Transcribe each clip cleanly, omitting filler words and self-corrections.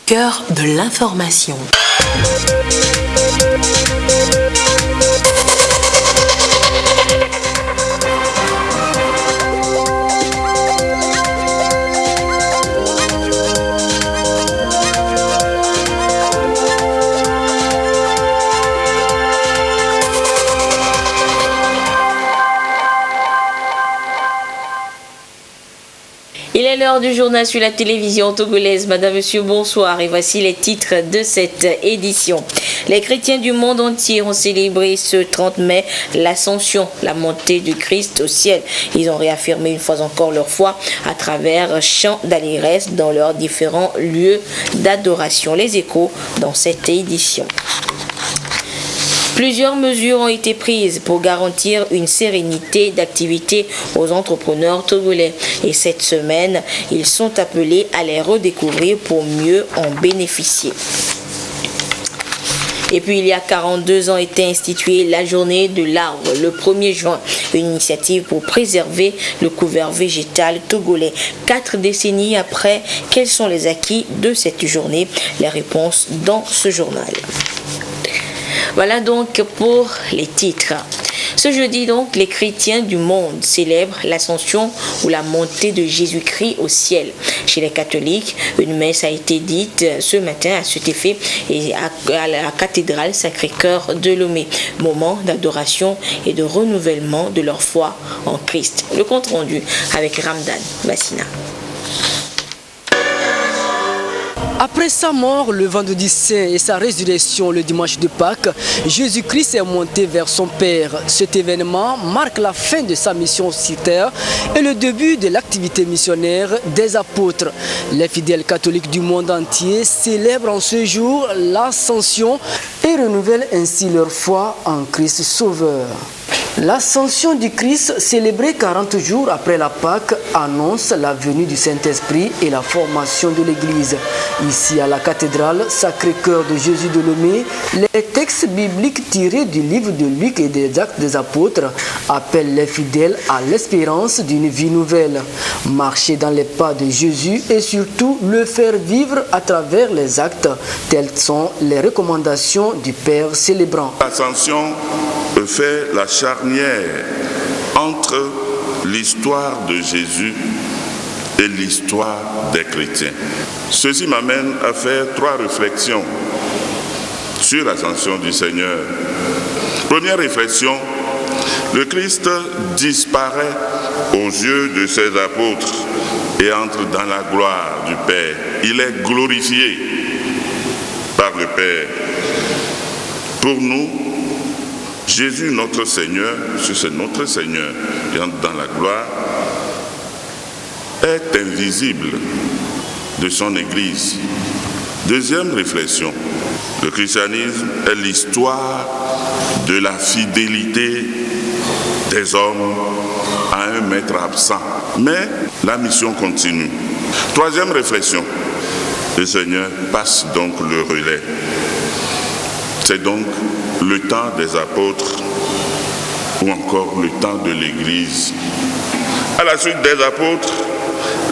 Cœur de l'information. Il est l'heure du journal sur la télévision togolaise. Madame, Monsieur, bonsoir. Et voici les titres de cette édition. Les chrétiens du monde entier ont célébré ce 30 mai l'ascension, la montée du Christ au ciel. Ils ont réaffirmé une fois encore leur foi à travers chants d'allégresse dans leurs différents lieux d'adoration. Les échos dans cette édition. Plusieurs mesures ont été prises pour garantir une sérénité d'activité aux entrepreneurs togolais. Et cette semaine, ils sont appelés à les redécouvrir pour mieux en bénéficier. Et puis, il y a 42 ans était instituée la journée de l'arbre, le 1er juin. Une initiative pour préserver le couvert végétal togolais. 4 décennies après, quels sont les acquis de cette journée? Les réponses dans ce journal. Voilà donc pour les titres. Ce jeudi donc, les chrétiens du monde célèbrent l'ascension ou la montée de Jésus-Christ au ciel. Chez les catholiques, une messe a été dite ce matin à cet effet et à la cathédrale Sacré-Cœur de Lomé. Moment d'adoration et de renouvellement de leur foi en Christ. Le compte rendu avec Ramdan Bassina. Après sa mort le vendredi saint et sa résurrection le dimanche de Pâques, Jésus-Christ est monté vers son Père. Cet événement marque la fin de sa mission sur terre et le début de l'activité missionnaire des apôtres. Les fidèles catholiques du monde entier célèbrent en ce jour l'ascension et renouvellent ainsi leur foi en Christ Sauveur. L'ascension du Christ, célébrée 40 jours après la Pâque, annonce la venue du Saint-Esprit et la formation de l'Église. Ici, à la cathédrale Sacré-Cœur de Jésus de Lomé, les textes bibliques tirés du livre de Luc et des Actes des Apôtres appellent les fidèles à l'espérance d'une vie nouvelle. Marcher dans les pas de Jésus et surtout le faire vivre à travers les actes, telles sont les recommandations du Père célébrant. L'ascension fait la charnière entre l'histoire de Jésus et l'histoire des chrétiens. Ceci m'amène à faire 3 réflexions sur l'ascension du Seigneur. Première réflexion, le Christ disparaît aux yeux de ses apôtres et entre dans la gloire du Père. Il est glorifié par le Père. Pour nous, Jésus, notre Seigneur, c'est notre Seigneur, qui entre dans la gloire, est invisible de son Église. Deuxième réflexion, le christianisme est l'histoire de la fidélité des hommes à un maître absent. Mais la mission continue. Troisième réflexion, le Seigneur passe donc le relais. C'est donc le temps des apôtres ou encore le temps de l'Église. À la suite des apôtres,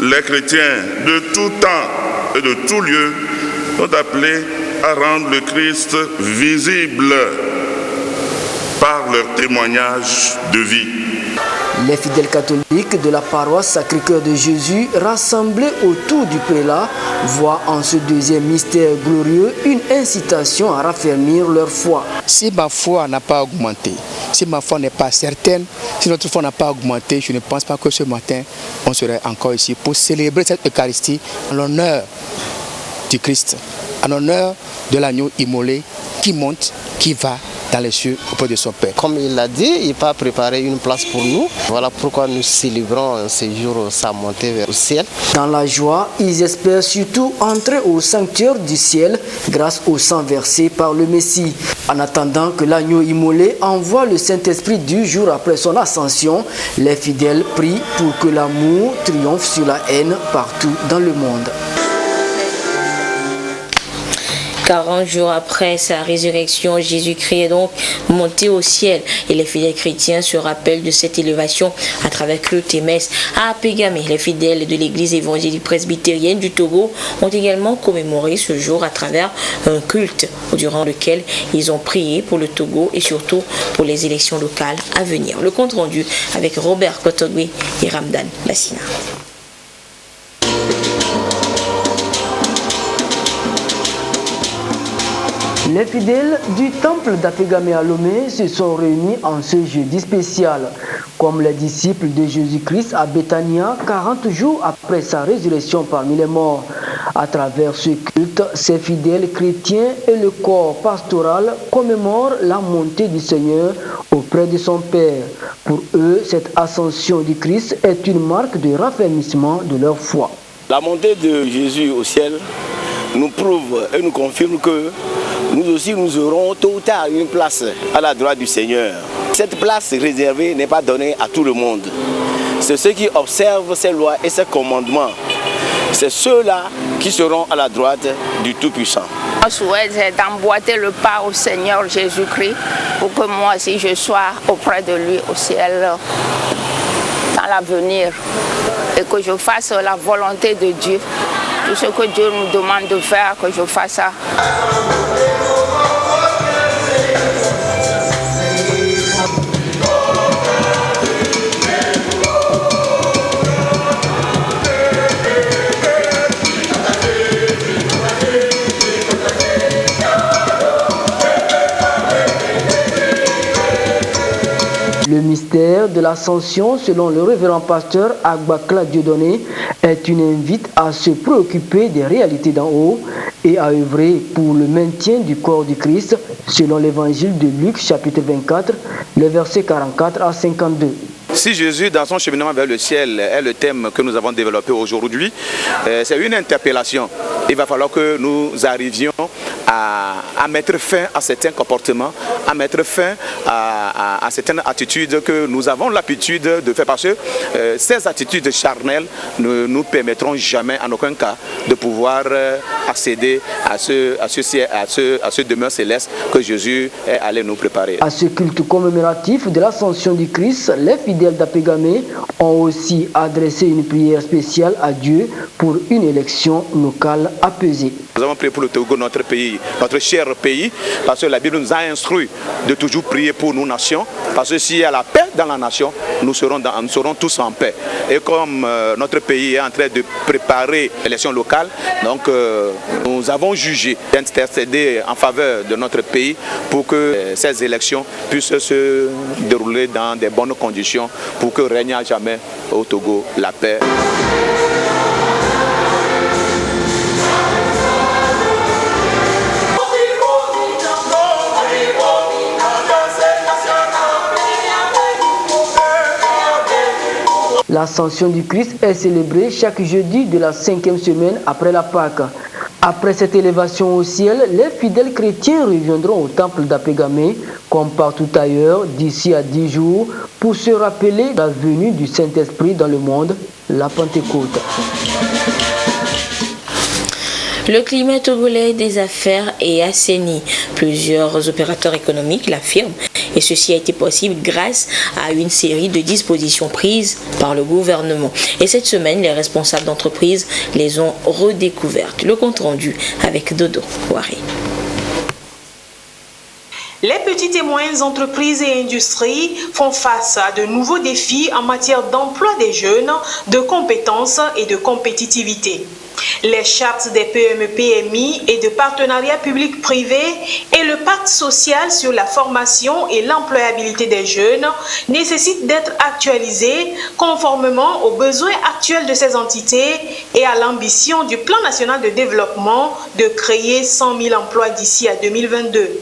les chrétiens de tout temps et de tout lieu sont appelés à rendre le Christ visible par leur témoignage de vie. Les fidèles catholiques de la paroisse Sacré-Cœur de Jésus, rassemblés autour du prélat, voient en ce deuxième mystère glorieux une incitation à raffermir leur foi. Si ma foi n'a pas augmenté, si ma foi n'est pas certaine, si notre foi n'a pas augmenté, je ne pense pas que ce matin, on serait encore ici pour célébrer cette Eucharistie en l'honneur du Christ, en l'honneur de l'agneau immolé qui monte, qui va dans les cieux auprès de son Père. Comme il l'a dit, il va préparer une place pour nous. Voilà pourquoi nous célébrons ce jour sa montée vers le ciel. Dans la joie, ils espèrent surtout entrer au sanctuaire du ciel grâce au sang versé par le Messie. En attendant que l'agneau immolé envoie le Saint-Esprit du jour après son ascension, les fidèles prient pour que l'amour triomphe sur la haine partout dans le monde. 40 jours après sa résurrection, Jésus-Christ est donc monté au ciel. Et les fidèles chrétiens se rappellent de cette élévation à travers culte et messe. À Pégamé, les fidèles de l'église évangélique presbytérienne du Togo ont également commémoré ce jour à travers un culte durant lequel ils ont prié pour le Togo et surtout pour les élections locales à venir. Le compte rendu avec Robert Kotogwe et Ramdan Bassina. Les fidèles du temple d'Apégamé à Lomé se sont réunis en ce jeudi spécial. Comme les disciples de Jésus-Christ à Béthania, 40 jours après sa résurrection parmi les morts. À travers ce culte, ces fidèles chrétiens et le corps pastoral commémorent la montée du Seigneur auprès de son Père. Pour eux, cette ascension du Christ est une marque de raffermissement de leur foi. La montée de Jésus au ciel nous prouve et nous confirme que nous aussi nous aurons tôt ou tard une place à la droite du Seigneur. Cette place réservée n'est pas donnée à tout le monde. C'est ceux qui observent ses lois et ses commandements. C'est ceux-là qui seront à la droite du Tout-Puissant. Mon souhait est d'emboîter le pas au Seigneur Jésus-Christ pour que moi aussi je sois auprès de lui au ciel dans l'avenir et que je fasse la volonté de Dieu. Tout ce que Dieu nous demande de faire, que je fasse ça. Le mystère de l'ascension, selon le révérend pasteur Agbakla Dieudonné, est une invite à se préoccuper des réalités d'en haut et à œuvrer pour le maintien du corps du Christ, selon l'évangile de Luc chapitre 24, les versets 44 à 52. Si Jésus, dans son cheminement vers le ciel, est le thème que nous avons développé aujourd'hui, c'est une interpellation. Il va falloir que nous arrivions à mettre fin à certains comportements, à mettre fin à certaines attitudes que nous avons l'habitude de faire. Parce que ces attitudes charnelles ne nous permettront jamais, en aucun cas, de pouvoir accéder à ce demeure céleste que Jésus est allé nous préparer. À ce culte commémoratif de l'ascension du Christ, les fidèles d'Apégamé ont aussi adressé une prière spéciale à Dieu pour une élection locale apaisée. Nous avons prié pour le Togo, notre pays, notre cher pays, parce que la Bible nous a instruit de toujours prier pour nos nations, parce que s'il y a la paix dans la nation, nous serons tous en paix. Et comme notre pays est en train de préparer l'élection locale, donc nous avons jugé d'intercéder en faveur de notre pays pour que ces élections puissent se dérouler dans des bonnes conditions pour que règne à jamais au Togo la paix. L'ascension du Christ est célébrée chaque jeudi de la 5e semaine après la Pâque. Après cette élévation au ciel, les fidèles chrétiens reviendront au temple d'Apégamé, comme partout ailleurs, d'ici à 10 jours, pour se rappeler la venue du Saint-Esprit dans le monde, la Pentecôte. Le climat togolais des affaires est assaini. Plusieurs opérateurs économiques l'affirment et ceci a été possible grâce à une série de dispositions prises par le gouvernement. Et cette semaine, les responsables d'entreprises les ont redécouvertes. Le compte rendu avec Dodo Waré. Les petites et moyennes entreprises et industries font face à de nouveaux défis en matière d'emploi des jeunes, de compétences et de compétitivité. Les chartes des PME-PMI et de partenariat public-privé et le pacte social sur la formation et l'employabilité des jeunes nécessitent d'être actualisés conformément aux besoins actuels de ces entités et à l'ambition du Plan national de développement de créer 100 000 emplois d'ici à 2022.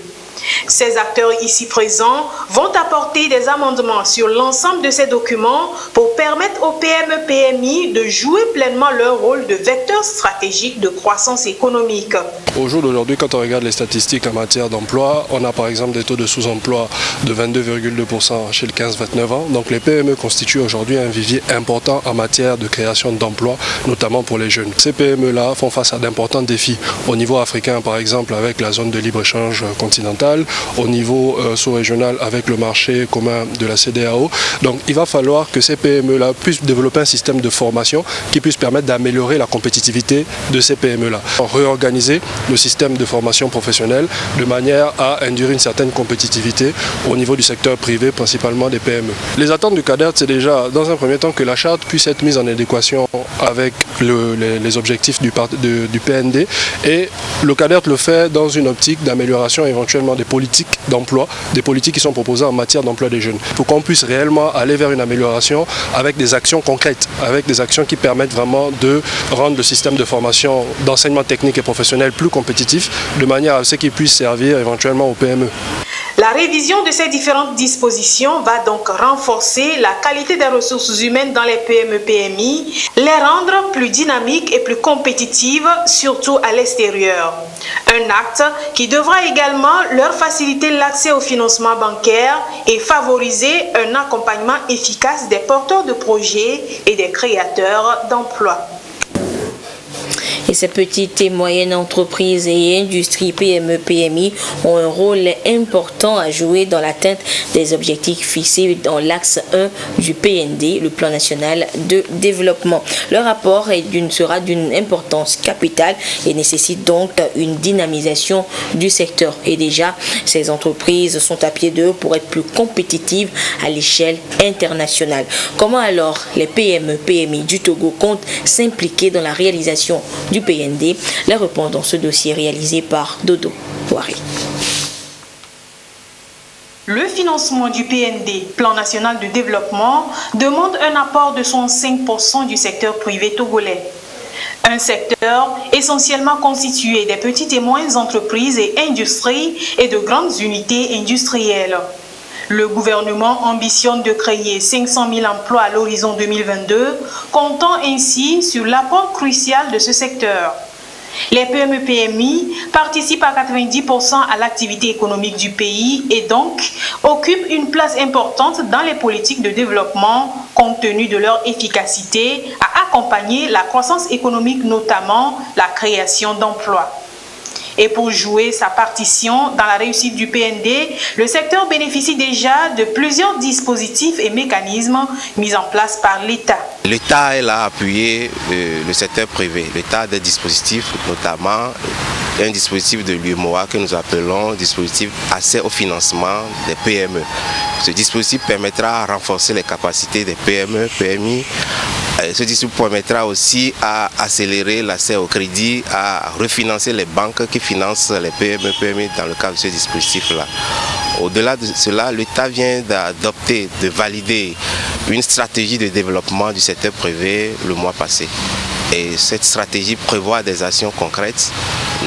Ces acteurs ici présents vont apporter des amendements sur l'ensemble de ces documents pour permettre aux PME-PMI de jouer pleinement leur rôle de vecteur stratégique de croissance économique. Au jour d'aujourd'hui, quand on regarde les statistiques en matière d'emploi, on a par exemple des taux de sous-emploi de 22,2% chez le 15-29 ans. Donc les PME constituent aujourd'hui un vivier important en matière de création d'emplois, notamment pour les jeunes. Ces PME-là font face à d'importants défis au niveau africain, par exemple avec la zone de libre-échange continentale, au niveau sous-régional avec le marché commun de la CEDEAO. Donc il va falloir que ces PME-là puissent développer un système de formation qui puisse permettre d'améliorer la compétitivité de ces PME-là. Réorganiser le système de formation professionnelle de manière à induire une certaine compétitivité au niveau du secteur privé, principalement des PME. Les attentes du CADERT, c'est déjà, dans un premier temps, que la charte puisse être mise en adéquation avec les objectifs du PND, et le CADERT le fait dans une optique d'amélioration éventuellement des politiques d'emploi, des politiques qui sont proposées en matière d'emploi des jeunes, pour qu'on puisse réellement aller vers une amélioration avec des actions concrètes, avec des actions qui permettent vraiment de rendre le système de formation, d'enseignement technique et professionnel plus compétitif, de manière à ce qu'il puisse servir éventuellement aux PME. La révision de ces différentes dispositions va donc renforcer la qualité des ressources humaines dans les PME-PMI, les rendre plus dynamiques et plus compétitives, surtout à l'extérieur. Un acte qui devra également leur faciliter l'accès au financement bancaire et favoriser un accompagnement efficace des porteurs de projets et des créateurs d'emplois. Et ces petites et moyennes entreprises et industries PME-PMI ont un rôle important à jouer dans l'atteinte des objectifs fixés dans l'axe 1 du PND, le Plan national de développement. Leur apport sera d'une importance capitale et nécessite donc une dynamisation du secteur. Et déjà, ces entreprises sont à pied d'eux pour être plus compétitives à l'échelle internationale. Comment alors les PME-PMI du Togo comptent s'impliquer dans la réalisation du PND? La réponse dans ce dossier réalisé par Dodo Poiré. Le financement du PND, Plan national de développement, demande un apport de 65% du secteur privé togolais. Un secteur essentiellement constitué des petites et moyennes entreprises et industries et de grandes unités industrielles. Le gouvernement ambitionne de créer 500 000 emplois à l'horizon 2022, comptant ainsi sur l'apport crucial de ce secteur. Les PME-PMI participent à 90% à l'activité économique du pays et donc occupent une place importante dans les politiques de développement compte tenu de leur efficacité à accompagner la croissance économique, notamment la création d'emplois. Et pour jouer sa partition dans la réussite du PND, le secteur bénéficie déjà de plusieurs dispositifs et mécanismes mis en place par l'État. L'État est là à appuyer le secteur privé. L'État a des dispositifs, notamment un dispositif de l'UMOA que nous appelons dispositif accès au financement des PME. Ce dispositif permettra de renforcer les capacités des PME, PMI. Ce dispositif permettra aussi à accélérer l'accès au crédit, à refinancer les banques qui financent les PME, PMI dans le cadre de ce dispositif-là. Au-delà de cela, l'État vient d'adopter, de valider une stratégie de développement du secteur privé le mois passé. Et cette stratégie prévoit des actions concrètes,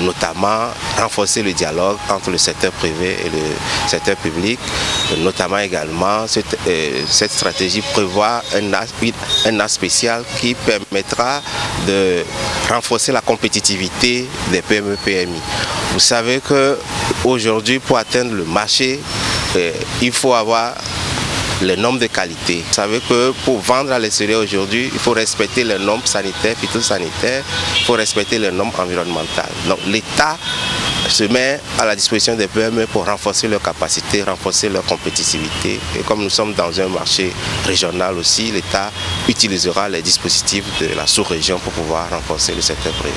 notamment renforcer le dialogue entre le secteur privé et le secteur public. Notamment également, cette stratégie prévoit un axe spécial qui permettra de renforcer la compétitivité des PME-PMI. Vous savez qu'aujourd'hui, pour atteindre le marché, il faut avoir les normes de qualité. Vous savez que pour vendre à l'extérieur aujourd'hui, il faut respecter les normes sanitaires, phytosanitaires, il faut respecter les normes environnementales. Donc l'État se met à la disposition des PME pour renforcer leurs capacités, renforcer leur compétitivité. Et comme nous sommes dans un marché régional aussi, l'État utilisera les dispositifs de la sous-région pour pouvoir renforcer le secteur privé.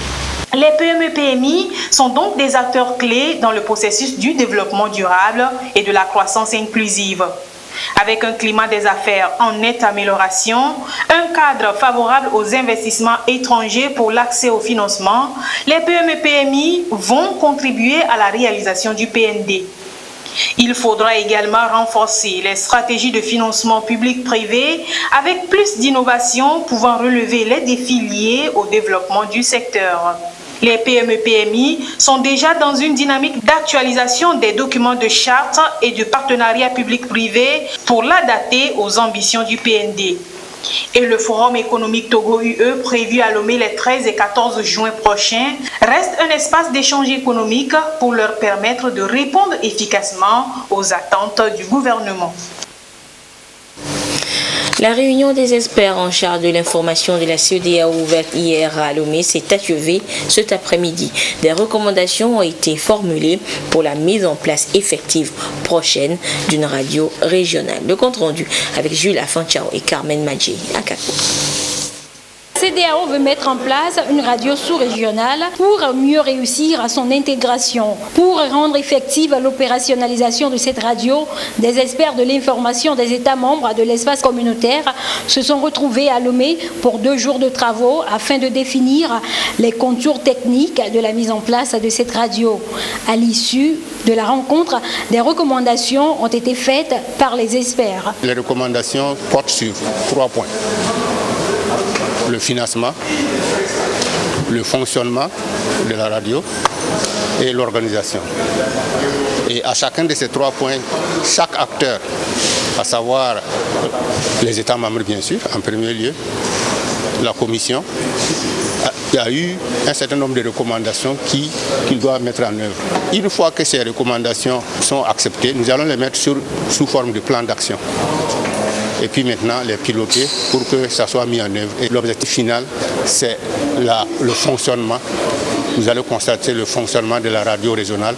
Les PME-PMI sont donc des acteurs clés dans le processus du développement durable et de la croissance inclusive. Avec un climat des affaires en nette amélioration, un cadre favorable aux investissements étrangers pour l'accès au financement, les PME-PMI vont contribuer à la réalisation du PND. Il faudra également renforcer les stratégies de financement public-privé avec plus d'innovation pouvant relever les défis liés au développement du secteur. Les PME-PMI sont déjà dans une dynamique d'actualisation des documents de charte et de partenariat public-privé pour l'adapter aux ambitions du PND. Et le Forum économique Togo-UE, prévu à Lomé les 13 et 14 juin prochains, reste un espace d'échange économique pour leur permettre de répondre efficacement aux attentes du gouvernement. La réunion des experts en charge de l'information de la CEDEAO ouverte hier à Lomé s'est achevée cet après-midi. Des recommandations ont été formulées pour la mise en place effective prochaine d'une radio régionale. Le compte rendu avec Jules Afanchao et Carmen Madjé à Kako. CEDEAO veut mettre en place une radio sous-régionale pour mieux réussir à son intégration. Pour rendre effective l'opérationnalisation de cette radio, des experts de l'information des États membres de l'espace communautaire se sont retrouvés à Lomé pour 2 jours de travaux afin de définir les contours techniques de la mise en place de cette radio. À l'issue de la rencontre, des recommandations ont été faites par les experts. Les recommandations portent sur 3 points. Le financement, le fonctionnement de la radio et l'organisation. Et à chacun de ces 3 points, chaque acteur, à savoir les États membres bien sûr, en premier lieu, la Commission, a eu un certain nombre de recommandations qu'il doit mettre en œuvre. Une fois que ces recommandations sont acceptées, nous allons les mettre sous forme de plan d'action. Et puis maintenant les piloter pour que ça soit mis en œuvre. Et l'objectif final, c'est le fonctionnement. Vous allez constater le fonctionnement de la radio régionale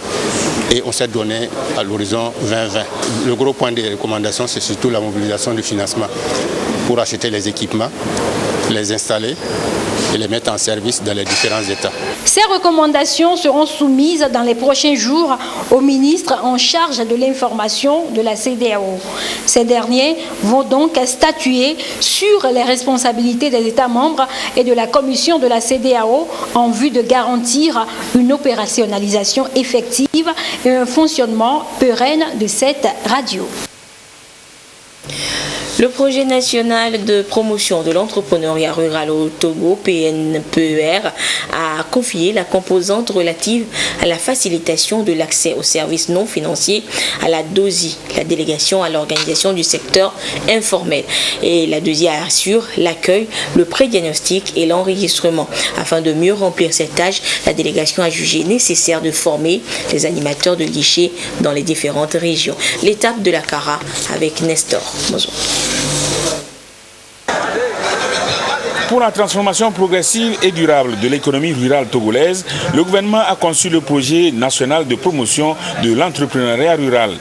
et on s'est donné à l'horizon 2020. Le gros point des recommandations, c'est surtout la mobilisation du financement pour acheter les équipements, les installer et les mettre en service dans les différents États. Ces recommandations seront soumises dans les prochains jours au ministre en charge de l'information de la CEDEAO. Ces derniers vont donc statuer sur les responsabilités des États membres et de la commission de la CEDEAO en vue de garantir une opérationnalisation effective et un fonctionnement pérenne de cette radio. Le projet national de promotion de l'entrepreneuriat rural au Togo, PNPER, a confié la composante relative à la facilitation de l'accès aux services non financiers à la DOSI, la délégation à l'organisation du secteur informel. Et la DOSI assure l'accueil, le pré-diagnostic et l'enregistrement. Afin de mieux remplir cette tâche, la délégation a jugé nécessaire de former les animateurs de guichets dans les différentes régions. L'étape de la CARA avec Nestor. Bonjour. Pour la transformation progressive et durable de l'économie rurale togolaise, le gouvernement a conçu le projet national de promotion de l'entrepreneuriat rural.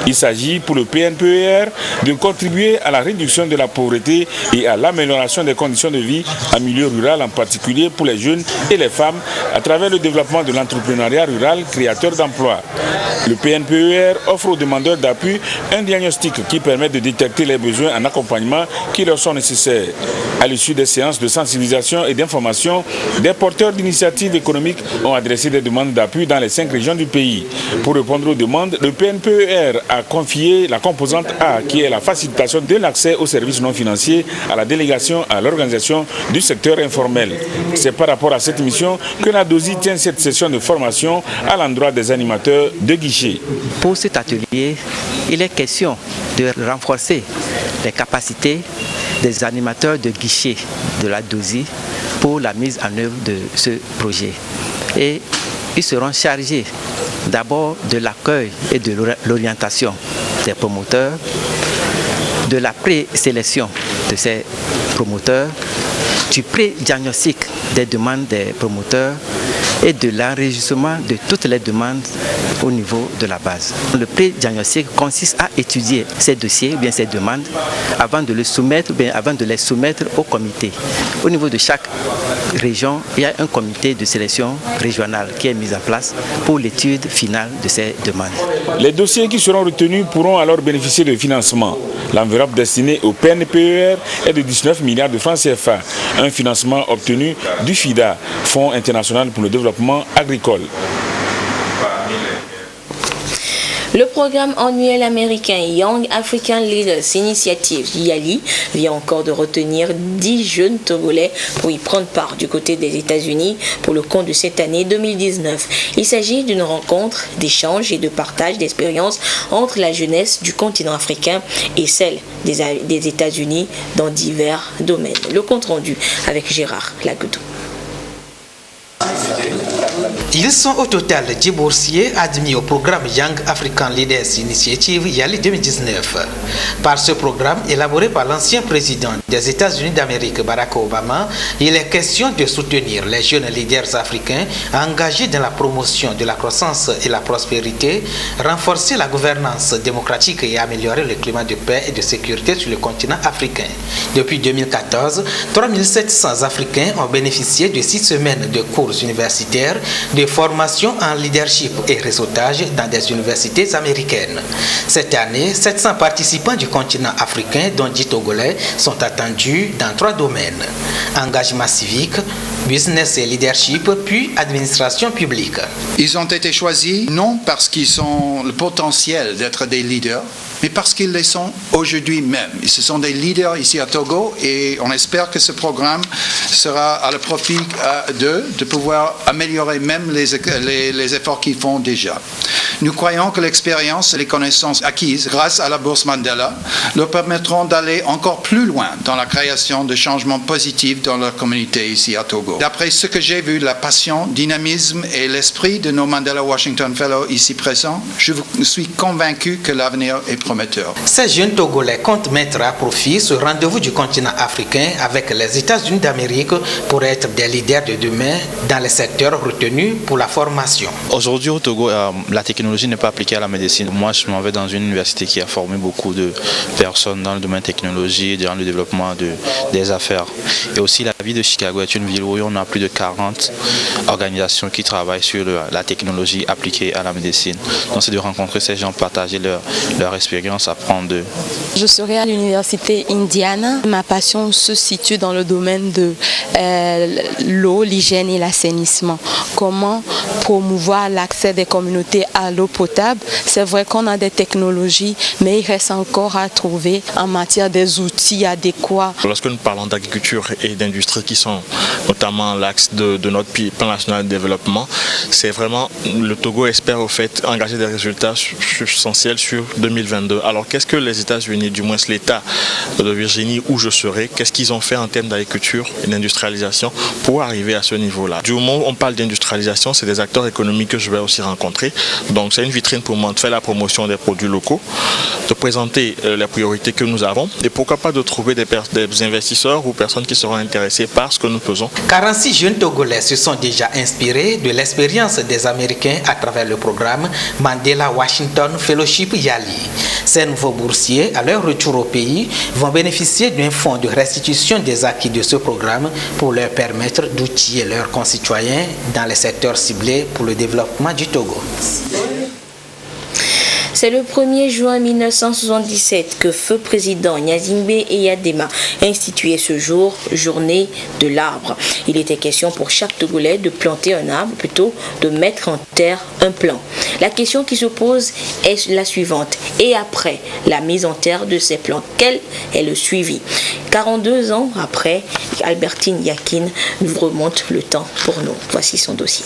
Il s'agit pour le PNPER de contribuer à la réduction de la pauvreté et à l'amélioration des conditions de vie en milieu rural, en particulier pour les jeunes et les femmes, à travers le développement de l'entrepreneuriat rural créateur d'emplois. Le PNPER offre aux demandeurs d'appui un diagnostic qui permet de détecter les besoins en accompagnement qui leur sont nécessaires. À l'issue des séances de sensibilisation et d'information, des porteurs d'initiatives économiques ont adressé des demandes d'appui dans les 5 régions du pays. Pour répondre aux demandes, le PNPER a confié la composante A, qui est la facilitation de l'accès aux services non financiers, à la délégation à l'organisation du secteur informel. C'est par rapport à cette mission que la DOSI tient cette session de formation à l'endroit des animateurs de guichets. Pour cet atelier, il est question de renforcer les capacités des animateurs de guichets de la DOSI pour la mise en œuvre de ce projet. Et ils seront chargés d'abord de l'accueil et de l'orientation des promoteurs, de la présélection de ces promoteurs, du pré-diagnostic des demandes des promoteurs et de l'enregistrement de toutes les demandes au niveau de la base. Le pré-diagnostic consiste à étudier ces dossiers ou bien ces demandes avant de les soumettre au comité. Au niveau de chaque région, il y a un comité de sélection régionale qui est mis en place pour l'étude finale de ces demandes. Les dossiers qui seront retenus pourront alors bénéficier de financement. L'enveloppe destinée au PNPER est de 19 milliards de francs CFA, un financement obtenu du FIDA, Fonds international pour le développement agricole. Le programme annuel américain Young African Leaders Initiative, YALI, vient encore de retenir 10 jeunes Togolais pour y prendre part du côté des États-Unis pour le compte de cette année 2019. Il s'agit d'une rencontre, d'échange et de partage d'expériences entre la jeunesse du continent africain et celle des États-Unis dans divers domaines. Le compte rendu avec Gérard Lagoudou. Ils sont au total 10 boursiers admis au programme Young African Leaders Initiative YALI 2019. Par ce programme élaboré par l'ancien président des États-Unis d'Amérique Barack Obama, il est question de soutenir les jeunes leaders africains engagés dans la promotion de la croissance et la prospérité, renforcer la gouvernance démocratique et améliorer le climat de paix et de sécurité sur le continent africain. Depuis 2014, 3700 Africains ont bénéficié de 6 semaines de cours universitaires de formation en leadership et réseautage dans des universités américaines. Cette année, 700 participants du continent africain, dont 10 Togolais, sont attendus dans 3 domaines: engagement civique, business et leadership, puis administration publique. Ils ont été choisis non parce qu'ils ont le potentiel d'être des leaders, mais parce qu'ils les sont aujourd'hui même. Ce sont des leaders ici à Togo et on espère que ce programme sera à le profit d'eux de pouvoir améliorer même les efforts qu'ils font déjà. Nous croyons que l'expérience et les connaissances acquises grâce à la Bourse Mandela leur permettront d'aller encore plus loin dans la création de changements positifs dans leur communauté ici à Togo. D'après ce que j'ai vu, la passion, dynamisme et l'esprit de nos Mandela Washington Fellows ici présents, je suis convaincu que l'avenir est prometteur. Ces jeunes Togolais comptent mettre à profit ce rendez-vous du continent africain avec les États-Unis d'Amérique pour être des leaders de demain dans les secteurs retenus pour la formation. Aujourd'hui au Togo, la technologie n'est pas appliquée à la médecine. Moi, je m'en vais dans une université qui a formé beaucoup de personnes dans le domaine technologie, dans le développement des affaires. Et aussi, la ville de Chicago est une ville où on a plus de 40 organisations qui travaillent sur la technologie appliquée à la médecine. Donc, c'est de rencontrer ces gens, partager leur expérience, apprendre d'eux. Je serai à l'université Indiana. Ma passion se situe dans le domaine de l'eau, l'hygiène et l'assainissement. Comment promouvoir l'accès des communautés à l'eau potable. C'est vrai qu'on a des technologies, mais il reste encore à trouver en matière des outils adéquats. Lorsque nous parlons d'agriculture et d'industrie qui sont notamment l'axe de notre plan national de développement, c'est vraiment, le Togo espère au fait engager des résultats substantiels sur 2022. Alors qu'est-ce que les États-Unis, du moins l'État de Virginie où je serai, qu'est-ce qu'ils ont fait en termes d'agriculture et d'industrialisation pour arriver à ce niveau-là? Du moment où on parle d'industrialisation, c'est des acteurs économiques que je vais aussi rencontrer. Donc c'est une vitrine pour moi de faire la promotion des produits locaux, de présenter les priorités que nous avons et pourquoi pas de trouver des investisseurs ou personnes qui seront intéressées par ce que nous faisons. 46 jeunes Togolais se sont déjà inspirés de l'expérience des Américains à travers le programme Mandela Washington Fellowship YALI. Ces nouveaux boursiers, à leur retour au pays, vont bénéficier d'un fonds de restitution des acquis de ce programme pour leur permettre d'outiller leurs concitoyens dans les secteurs ciblés pour le développement du Togo. C'est le 1er juin 1977 que feu président Gnazingbe Eyadema a institué ce jour, journée de l'arbre. Il était question pour chaque Togolais de planter un arbre, plutôt de mettre en terre un plant. La question qui se pose est la suivante. Et après la mise en terre de ces plants, quel est le suivi? 42 ans après, Albertine Yakin nous remonte le temps pour nous. Voici son dossier.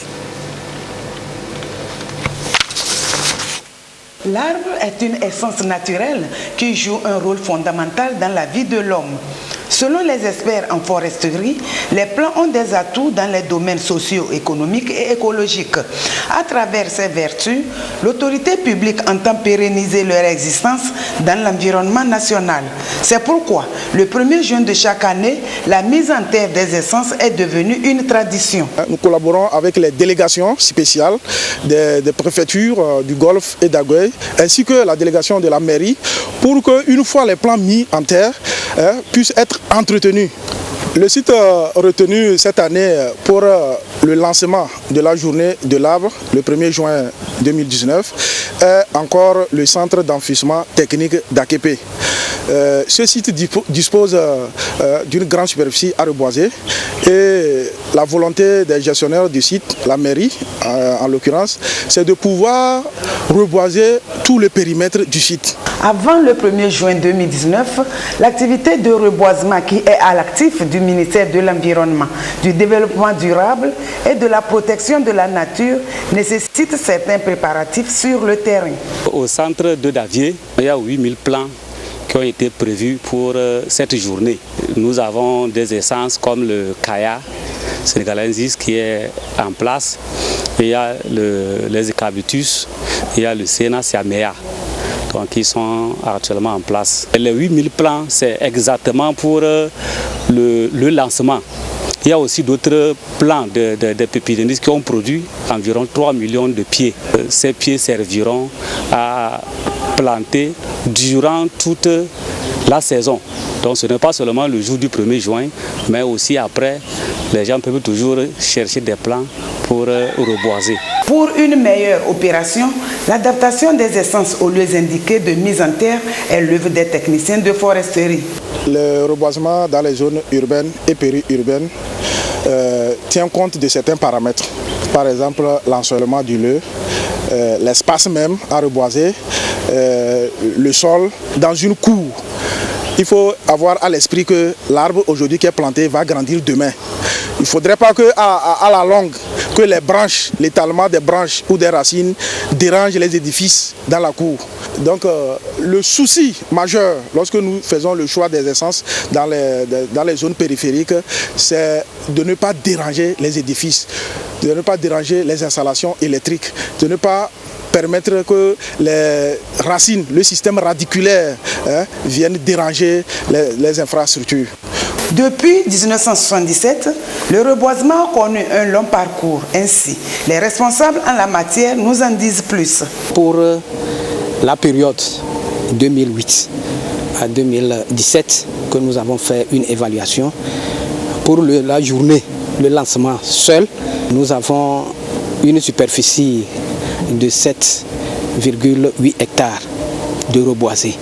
L'arbre est une essence naturelle qui joue un rôle fondamental dans la vie de l'homme. Selon les experts en foresterie, les plants ont des atouts dans les domaines socio-économiques et écologiques. À travers ces vertus, l'autorité publique entend pérenniser leur existence dans l'environnement national. C'est pourquoi, le 1er juin de chaque année, la mise en terre des essences est devenue une tradition. Nous collaborons avec les délégations spéciales des préfectures du Golfe et d'Aguay, ainsi que la délégation de la mairie, pour qu'une fois les plants mis en terre, puissent être entretenus. Le site retenu cette année pour le lancement de la journée de l'arbre, le 1er juin 2019, est encore le centre d'enfouissement technique d'Akepe. Ce site dispose d'une grande superficie à reboiser et la volonté des gestionnaires du site, la mairie en l'occurrence, c'est de pouvoir reboiser tout le périmètre du site. Avant le 1er juin 2019, l'activité de reboisement qui est à l'actif du ministère de l'Environnement, du Développement durable et de la protection de la nature nécessite certains préparatifs sur le terrain. Au centre de Davier, il y a 8000 plants qui ont été prévus pour cette journée. Nous avons des essences comme le Kaya sénégalensis qui est en place. Il y a les Eucalyptus, il y a le Sena Siamea, donc qui sont actuellement en place. Et les 8000 plants, c'est exactement pour le lancement. Il y a aussi d'autres plants de pépiniéristes qui ont produit environ 3 millions de pieds. Ces pieds serviront à planter durant toute la saison. Donc ce n'est pas seulement le jour du 1er juin, mais aussi après, les gens peuvent toujours chercher des plants pour reboiser. Pour une meilleure opération, l'adaptation des essences aux lieux indiqués de mise en terre est l'œuvre des techniciens de foresterie. Le reboisement dans les zones urbaines et périurbaines tient compte de certains paramètres. Par exemple, l'ensoleillement du lieu, l'espace même à reboiser, le sol dans une cour. Il faut avoir à l'esprit que l'arbre aujourd'hui qui est planté va grandir demain. Il ne faudrait pas qu'à la longue, que les branches, l'étalement des branches ou des racines dérangent les édifices dans la cour. Donc le souci majeur lorsque nous faisons le choix des essences dans les zones périphériques, c'est de ne pas déranger les édifices, de ne pas déranger les installations électriques, de ne pas permettre que les racines, le système radiculaire viennent déranger les infrastructures. Depuis 1977, le reboisement a connu un long parcours. Ainsi, les responsables en la matière nous en disent plus. Pour la période 2008 à 2017, que nous avons fait une évaluation, pour la journée, le lancement seul, nous avons une superficie de 7,8 hectares de reboisés.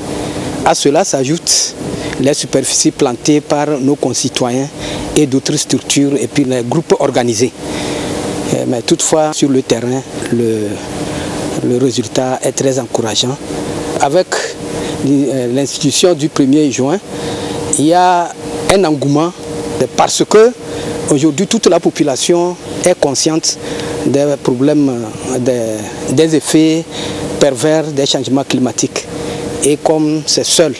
À cela s'ajoutent les superficies plantées par nos concitoyens et d'autres structures et puis les groupes organisés. Mais toutefois, sur le terrain, le résultat est très encourageant. Avec l'institution du 1er juin, il y a un engouement parce que aujourd'hui toute la population est consciente des problèmes, des effets pervers des changements climatiques. Et comme c'est seul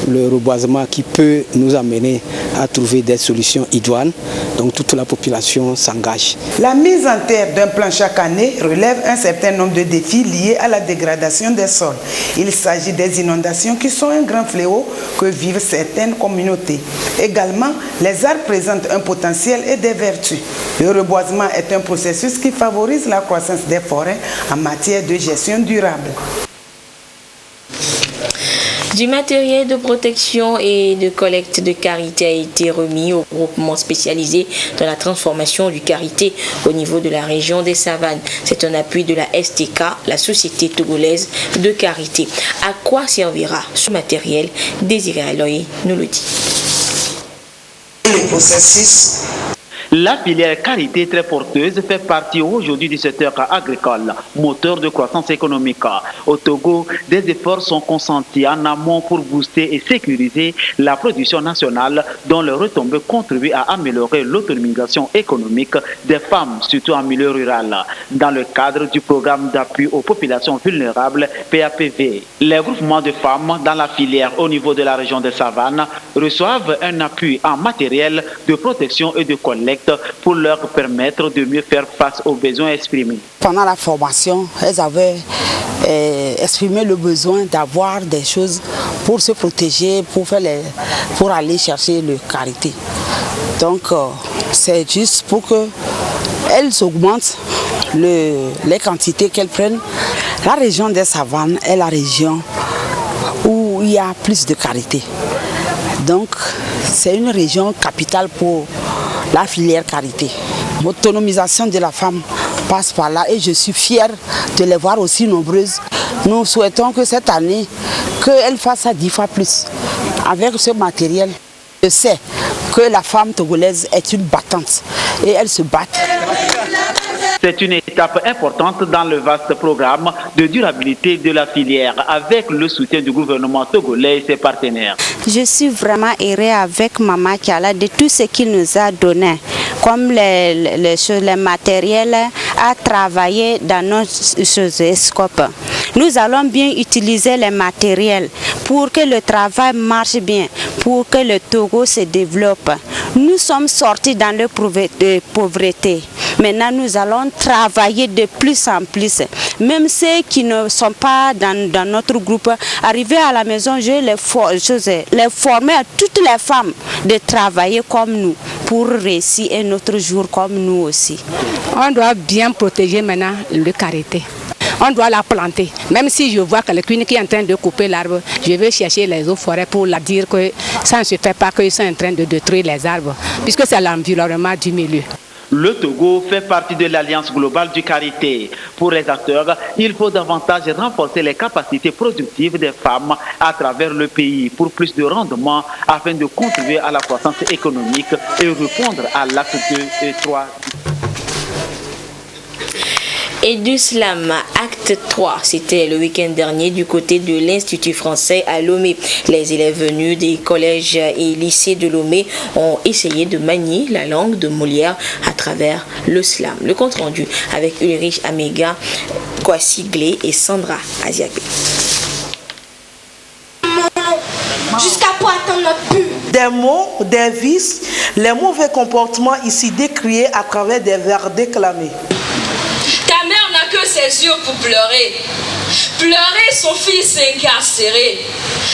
le reboisement qui peut nous amener à trouver des solutions idoines, donc toute la population s'engage. La mise en terre d'un plan chaque année relève un certain nombre de défis liés à la dégradation des sols. Il s'agit des inondations qui sont un grand fléau que vivent certaines communautés. Également, les arbres présentent un potentiel et des vertus. Le reboisement est un processus qui favorise la croissance des forêts en matière de gestion durable. Du matériel de protection et de collecte de karité a été remis au groupement spécialisé dans la transformation du karité au niveau de la région des Savanes. C'est un appui de la STK, la Société togolaise de karité. À quoi servira ce matériel? Désiré Aloy nous le dit. Le processus. La filière karité très porteuse fait partie aujourd'hui du secteur agricole, moteur de croissance économique. Au Togo, des efforts sont consentis en amont pour booster et sécuriser la production nationale dont les retombées contribuent à améliorer l'autonomisation économique des femmes, surtout en milieu rural. Dans le cadre du programme d'appui aux populations vulnérables PAPV, les groupements de femmes dans la filière au niveau de la région des Savanes reçoivent un appui en matériel de protection et de collecte pour leur permettre de mieux faire face aux besoins exprimés. Pendant la formation, elles avaient exprimé le besoin d'avoir des choses pour se protéger, pour aller chercher le karité. Donc c'est juste pour qu'elles augmentent les quantités qu'elles prennent. La région des Savanes est la région où il y a plus de karité. Donc c'est une région capitale pour la filière karité. L'autonomisation de la femme passe par là et je suis fière de les voir aussi nombreuses. Nous souhaitons que cette année, qu'elles fassent 10 fois plus avec ce matériel. Je sais que la femme togolaise est une battante et elle se bat. C'est une étape importante dans le vaste programme de durabilité de la filière avec le soutien du gouvernement togolais et ses partenaires. Je suis vraiment heureux avec Maman Kiala de tout ce qu'il nous a donné, comme les matériels à travailler dans nos scopes. Nous allons bien utiliser les matériels pour que le travail marche bien, pour que le Togo se développe. Nous sommes sortis dans la pauvreté. Maintenant, nous allons travailler de plus en plus. Même ceux qui ne sont pas dans notre groupe, arriver à la maison, je les former à toutes les femmes de travailler comme nous pour réussir un autre jour comme nous aussi. On doit bien protéger maintenant le karité. On doit la planter. Même si je vois quelqu'un qui est en train de couper l'arbre, je vais chercher les eaux forêts pour leur dire que ça ne se fait pas, qu'ils sont en train de détruire les arbres, puisque c'est l'environnement du milieu. Le Togo fait partie de l'Alliance globale du karité. Pour les acteurs, il faut davantage renforcer les capacités productives des femmes à travers le pays pour plus de rendement afin de contribuer à la croissance économique et répondre à l'acte 2 et 3. Eduslam, acte 3, c'était le week-end dernier du côté de l'Institut français à Lomé. Les élèves venus des collèges et lycées de Lomé ont essayé de manier la langue de Molière à travers le slam. Le compte rendu avec Ulrich Amega, Kwasi Glé et Sandra Aziagbé. Jusqu'à pour atteindre notre but. Des mots, des vices, les mauvais comportements ici décriés à travers des vers déclamés. Ta mère n'a que ses yeux pour pleurer. Pleurer son fils incarcéré,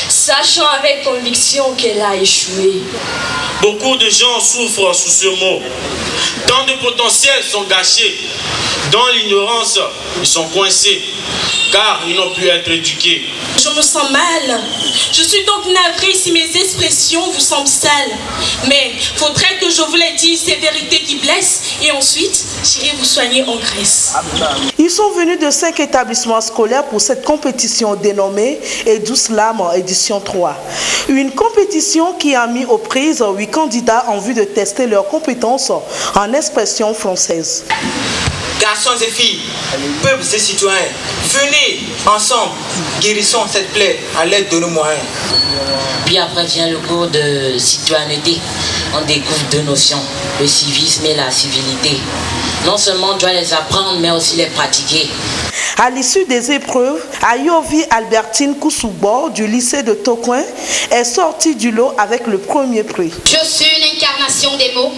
sachant avec conviction qu'elle a échoué. Beaucoup de gens souffrent sous ce mot. Tant de potentiels sont gâchés. Dans l'ignorance, ils sont coincés, car ils n'ont pu être éduqués. Je me sens mal. Je suis donc navrée si mes expressions vous semblent sales. Mais faudrait que je vous les dise ces vérités qui blessent et ensuite j'irai vous soigner en Grèce. Ils sont venus de 5 établissements scolaires pour cette compétition dénommée Eduslam édition 3. Une compétition qui a mis aux prises 8 candidats en vue de tester leurs compétences en expression française. Garçons et filles, peuples et citoyens, venez ensemble, guérissons cette plaie à l'aide de nos moyens. Puis après vient le cours de citoyenneté. On découvre 2 notions, le civisme et la civilité. Non seulement on doit les apprendre, mais aussi les pratiquer. À l'issue des épreuves, Ayovi Albertine Kousoubo du lycée de Tokoin est sortie du lot avec le premier prix. Je suis une incarnation des mots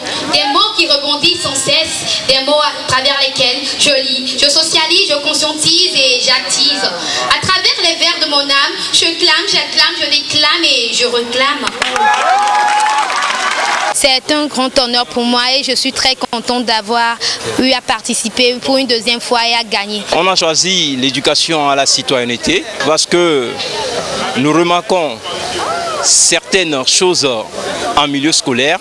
qui rebondissent sans cesse, des mots à travers lesquels je lis, je socialise, je conscientise et j'attise. À travers les vers de mon âme, je clame, j'acclame, je déclame et je réclame. C'est un grand honneur pour moi et je suis très contente d'avoir eu à participer pour une deuxième fois et à gagner. On a choisi l'éducation à la citoyenneté parce que nous remarquons certaines choses en milieu scolaire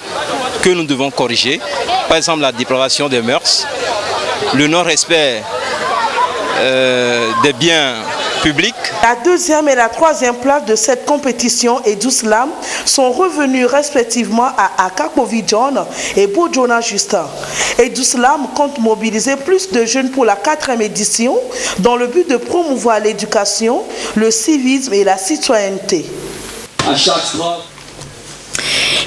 que nous devons corriger. Par exemple, la dépravation des mœurs, le non-respect des biens publics. La 2e et la 3e place de cette compétition Eduslam sont revenus respectivement à Akakovi John et Bojona Justin. Eduslam compte mobiliser plus de jeunes pour la 4e édition dans le but de promouvoir l'éducation, le civisme et la citoyenneté. À chaque fois.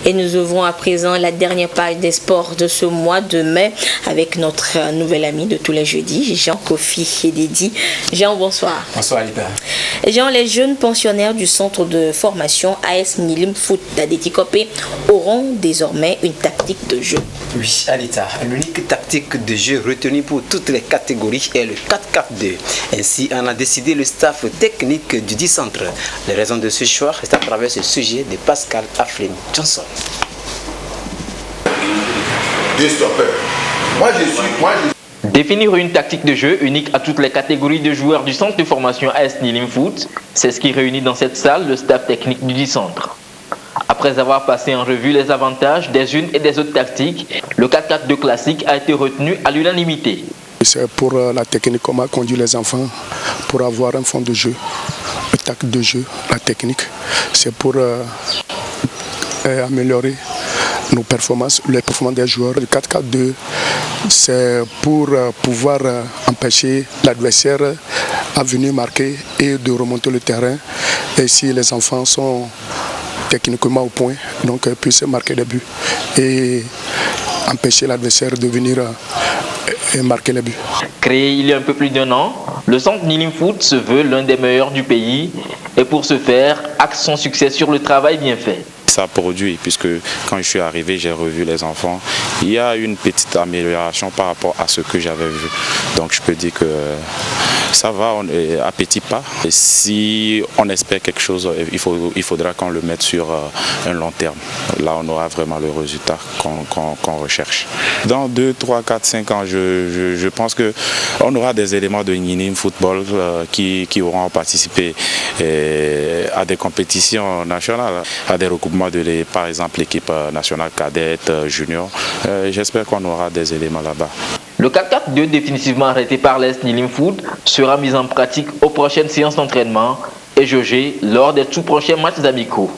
Et nous ouvrons à présent la dernière page des sports de ce mois de mai avec notre nouvel ami de tous les jeudis, Jean Kofi Ededi. Jean, bonsoir. Bonsoir, Alita. Jean, les jeunes pensionnaires du centre de formation AS Nilim Foot d'Adétikopé auront désormais une tactique de jeu. Oui, Alita. L'unique tactique de jeu retenue pour toutes les catégories est le 4-4-2. Ainsi, on a décidé le staff technique du 10 centre. Les raisons de ce choix restent à travers ce sujet de Pascal Aflin Johnson. 2 stoppeurs. Définir une tactique de jeu unique à toutes les catégories de joueurs du centre de formation AS Nilim Foot, c'est ce qui réunit dans cette salle le staff technique du centre. Après avoir passé en revue les avantages des unes et des autres tactiques, le 4-4-2 classique a été retenu à l'unanimité. C'est pour la technique, comment conduire les enfants, pour avoir un fond de jeu, le tact de jeu, la technique. C'est pour améliorer nos performances, les performances des joueurs. Le 4-4-2, c'est pour pouvoir empêcher l'adversaire à venir marquer et de remonter le terrain. Et si les enfants sont techniquement au point, donc puissent marquer des buts et empêcher l'adversaire de venir marquer les buts. Créé il y a un peu plus d'1 an, le centre Nilim Foot se veut l'un des meilleurs du pays et pour ce faire, axe son succès sur le travail bien fait. Ça produit, puisque quand je suis arrivé, j'ai revu les enfants. Il y a une petite amélioration par rapport à ce que j'avais vu. Donc je peux dire que ça va, on est à petits pas. Et si on espère quelque chose, il faudra qu'on le mette sur un long terme. Là, on aura vraiment le résultat qu'on recherche. Dans 2, 3, 4, 5 ans, je pense qu'on aura des éléments de Nilim Football qui auront participé à des compétitions nationales, à des recoupements par exemple l'équipe nationale cadette, junior. J'espère qu'on aura des éléments là-bas. Le 4-4-2 définitivement arrêté par l'Est Nilim Foot sera mis en pratique aux prochaines séances d'entraînement et jaugé lors des tout prochains matchs amicaux.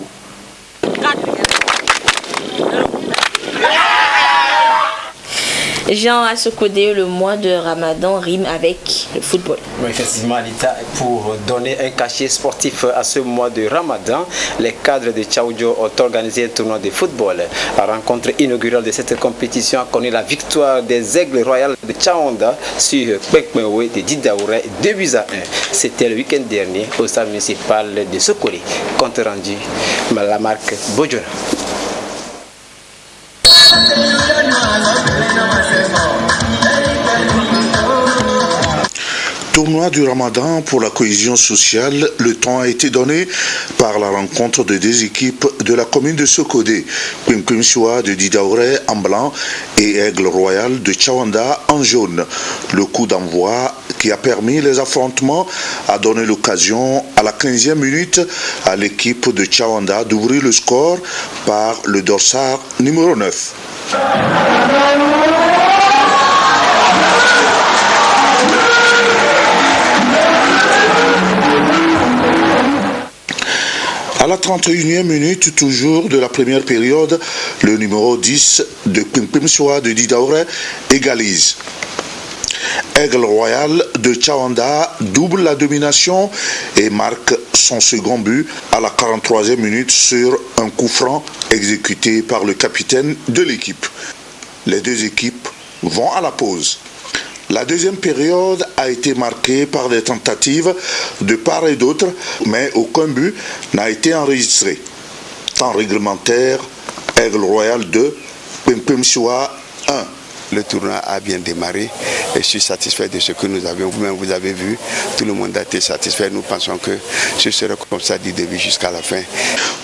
Jean, à ce côté, le mois de Ramadan rime avec le football. Oui, effectivement, Anita, pour donner un cachet sportif à ce mois de Ramadan, les cadres de Tchaoudjo ont organisé un tournoi de football. La rencontre inaugurale de cette compétition a connu la victoire des Aigles Royales de Tchaonda sur Pekmewe de Didaouré 2-1. C'était le week-end dernier au stade municipal de Sokoli. Compte rendu, la marque Bojona. Tournoi du Ramadan pour la cohésion sociale, le temps a été donné par la rencontre de deux équipes de la commune de Sokodé, Kwimkwimsua de Didaouré en blanc et Aigle Royal de Tchawanda en jaune. Le coup d'envoi qui a permis les affrontements a donné l'occasion à la 15e minute à l'équipe de Tchawanda d'ouvrir le score par le dorsard numéro 9. À la 31e minute, toujours de la première période, le numéro 10 de Kwimkwimsua de Didaouré égalise. Aigle Royal de Tchawanda double la domination et marque son second but à la 43e minute sur un coup franc exécuté par le capitaine de l'équipe. Les deux équipes vont à la pause. La deuxième période a été marquée par des tentatives de part et d'autre, mais aucun but n'a été enregistré. Temps réglementaire, Aigle Royal 2, Kwimkwimsua 1. Le tournoi a bien démarré et je suis satisfait de ce que nous avions. Vous-même, vous avez vu, tout le monde a été satisfait. Nous pensons que ce sera comme ça du début jusqu'à la fin.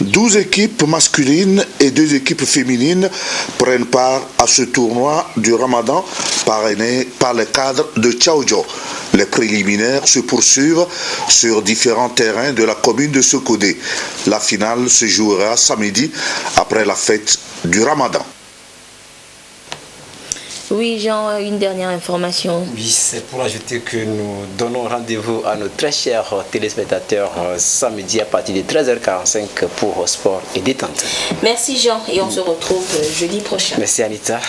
12 équipes masculines et 2 équipes féminines prennent part à ce tournoi du Ramadan parrainé par les cadres de Tchaoudjo. Les préliminaires se poursuivent sur différents terrains de la commune de Sokodé. La finale se jouera samedi après la fête du Ramadan. Oui, Jean, une dernière information. Oui, c'est pour ajouter que nous donnons rendez-vous à nos très chers téléspectateurs samedi à partir de 13h45 pour sport et détente. Merci Jean et on se retrouve jeudi prochain. Merci Anita.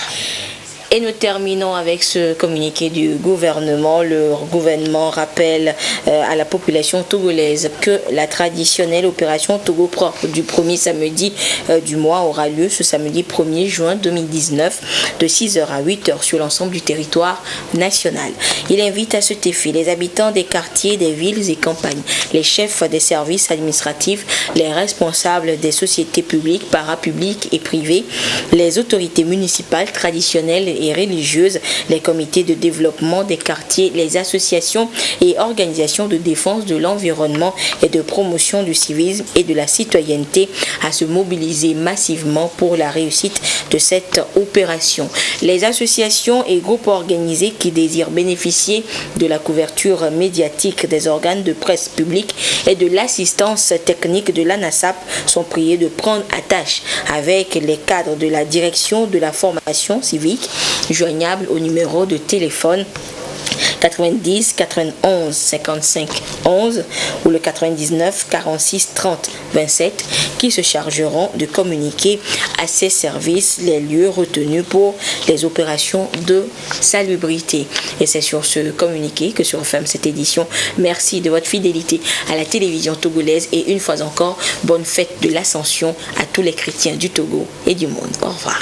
Et nous terminons avec ce communiqué du gouvernement. Le gouvernement rappelle à la population togolaise que la traditionnelle opération Togo Propre du premier samedi du mois aura lieu ce samedi 1er juin 2019 de 6h à 8h sur l'ensemble du territoire national. Il invite à cet effet les habitants des quartiers, des villes et campagnes, les chefs des services administratifs, les responsables des sociétés publiques, parapubliques et privées, les autorités municipales, traditionnelles et religieuses, les comités de développement des quartiers, les associations et organisations de défense de l'environnement et de promotion du civisme et de la citoyenneté à se mobiliser massivement pour la réussite de cette opération. Les associations et groupes organisés qui désirent bénéficier de la couverture médiatique des organes de presse publique et de l'assistance technique de l'ANASAP sont priés de prendre attache avec les cadres de la direction de la formation civique, joignable au numéro de téléphone 90 91 55 11 ou le 99 46 30 27 qui se chargeront de communiquer à ces services les lieux retenus pour les opérations de salubrité. Et c'est sur ce communiqué que se referme cette édition. Merci de votre fidélité à la télévision togolaise et une fois encore, bonne fête de l'Ascension à tous les chrétiens du Togo et du monde. Au revoir.